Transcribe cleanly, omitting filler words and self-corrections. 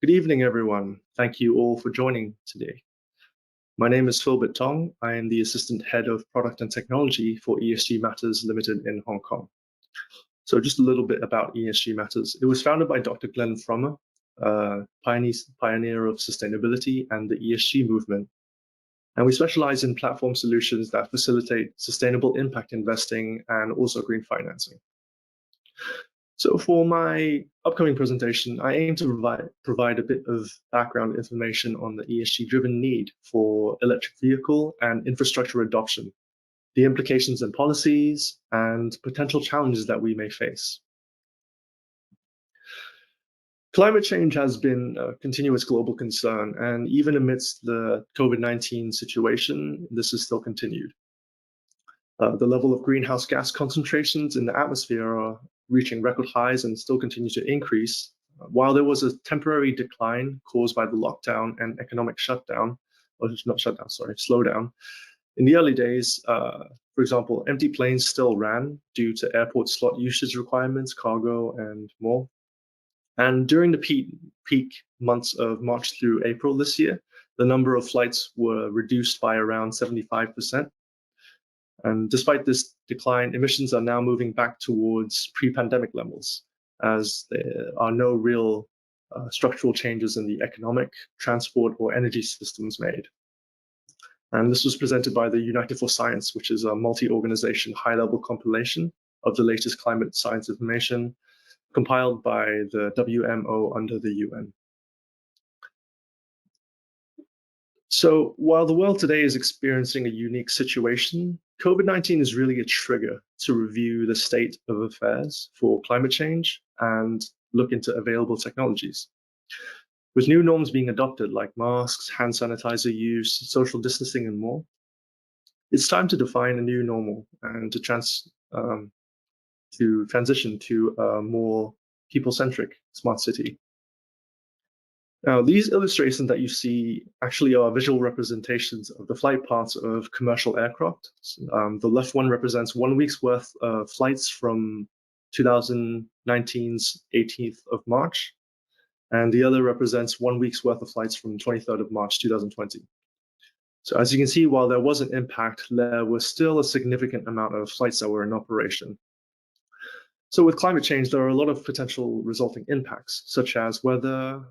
Good evening, everyone. Thank you all for joining today. My name is Philbert Tong. I am the Assistant Head of Product and Technology for ESG Matters Limited in Hong Kong. So just a little bit about ESG Matters. It was founded by Dr. Glenn Frommer, pioneer of sustainability and the ESG movement. And we specialize in platform solutions that facilitate sustainable impact investing and also green financing. So for my upcoming presentation, I aim to provide a bit of background information on the ESG-driven need for electric vehicle and infrastructure adoption, the implications and policies, and potential challenges that we may face. Climate change has been a continuous global concern, and even amidst the COVID-19 situation, this is still continued. The level of greenhouse gas concentrations in the atmosphere are reaching record highs and still continue to increase. While there was a temporary decline caused by the lockdown and economic slowdown. In the early days, for example, empty planes still ran due to airport slot usage requirements, cargo, and more. And during the peak months of March through April this year, the number of flights were reduced by around 75%. And despite this decline, emissions are now moving back towards pre-pandemic levels, as there are no real structural changes in the economic, transport, or energy systems made. And this was presented by the United for Science, which is a multi-organization high-level compilation of the latest climate science information compiled by the WMO under the UN. So while the world today is experiencing a unique situation, COVID-19 is really a trigger to review the state of affairs for climate change and look into available technologies. With new norms being adopted like masks, hand sanitizer use, social distancing, and more, it's time to define a new normal and to transition to a more people-centric smart city. Now, these illustrations that you see actually are visual representations of the flight paths of commercial aircraft. The left one represents 1 week's worth of flights from 2019's 18th of March, and the other represents 1 week's worth of flights from 23rd of March, 2020. So as you can see, while there was an impact, there was still a significant amount of flights that were in operation. So with climate change, there are a lot of potential resulting impacts, such as weather,